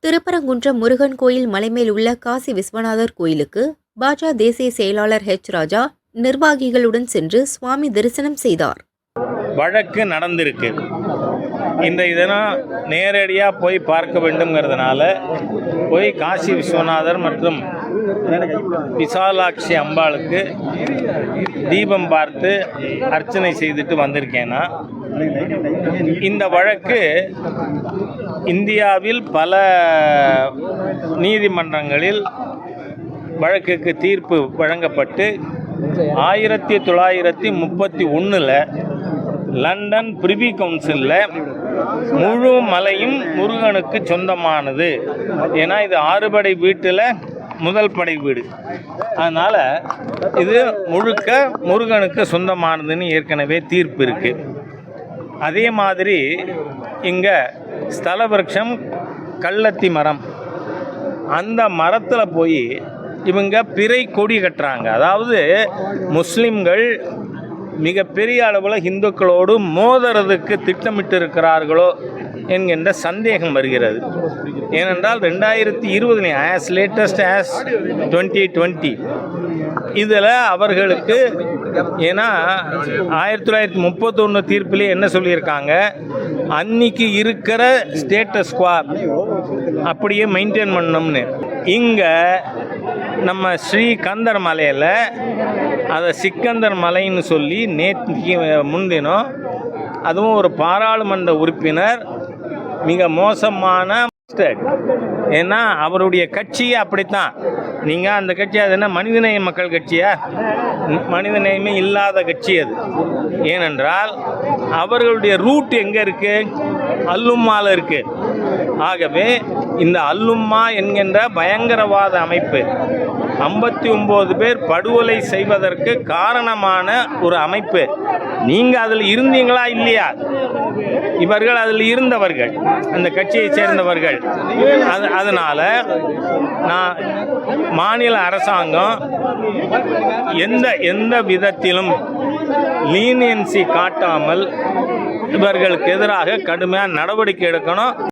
திருப்பரங்குன்றம் முருகன் கோயில் மலைமேல் உள்ள காசி விஸ்வநாதர் கோயிலுக்கு பாஜ தேசிய செயலாளர் ராஜா நிர்வாகிகளுடன் சென்று சுவாமி தரிசனம் செய்தார். வழக்கு நடந்திருக்கு. இன்றைய தினம் நேரடியாக போய் பார்க்க வேண்டும்ங்கிறதுனால போய் காசி விஸ்வநாதர் மற்றும் விசாலாட்சி அம்பாளுக்கு தீபம் பார்த்து அர்ச்சனை செய்துட்டு வந்திருக்கேன்னா, இந்த வழக்கு இந்தியாவில் பல நீதிமன்றங்களில் வழக்குக்கு தீர்ப்பு வழங்கப்பட்டு 1931 லண்டன் பிரிவி கவுன்சிலில் முழு மலையும் முருகனுக்கு சொந்தமானது. ஏன்னா இது 6 படை வீட்டில் முதல் படை வீடு, அதனால் இது முழுக்க முருகனுக்கு சொந்தமானதுன்னு ஏற்கனவே தீர்ப்பு இருக்குது. அதே மாதிரி இங்கே ஸ்தல விருட்சம் கள்ளத்தி மரம், அந்த மரத்தில் போய் இவங்க பிறை கொடி கட்டுறாங்க. அதாவது முஸ்லிம்கள் மிகப்பெரிய அளவில் இந்துக்களோடு மோதுறதுக்கு திட்டமிட்டு இருக்கிறார்களோ என்கின்ற சந்தேகம் வருகிறது. ஏனென்றால் 2020 ஆஸ் லேட்டஸ்ட் ஆஸ் 2020 இதில் அவர்களுக்கு, ஏன்னா 1931 தீர்ப்பிலே என்ன சொல்லியிருக்காங்க, அன்னைக்கு இருக்கிற ஸ்டேட்டஸ் குவா அப்படியே மெயின்டைன் பண்ணணும்னு. இங்கே நம்ம ஸ்ரீகந்தர் மலையில் அதை சிக்கந்தர் மலைன்னு சொல்லி நேற்று முன்தினம் அதுவும் ஒரு பாராளுமன்ற உறுப்பினர் மிக மோசமான, ஏன்னா அவருடைய கட்சியே அப்படித்தான். நீங்கள் அந்த கட்சி அது என்ன மனிதநேய மக்கள் கட்சியா? மனிதநேயமே இல்லாத கட்சி அது. ஏனென்றால் அவர்களுடைய ரூட் எங்கே இருக்குது? அல்லும்மாவில் இருக்குது. ஆகவே இந்த அல்லும்மா என்கின்ற பயங்கரவாத அமைப்பு 59 பேர் படுகொலை செய்வதற்கு காரணமான ஒரு அமைப்பு. நீங்கள் அதில் இருந்தீங்களா இல்லையா? இவர்கள் அதில் இருந்தவர்கள், அந்த கட்சியை சேர்ந்தவர்கள். அதனால் நான் மாநில அரசாங்கம் எந்த விதத்திலும் லீனியன்சி காட்டாமல் இவர்களுக்கு எதிராக கடுமையான நடவடிக்கை எடுக்கணும்.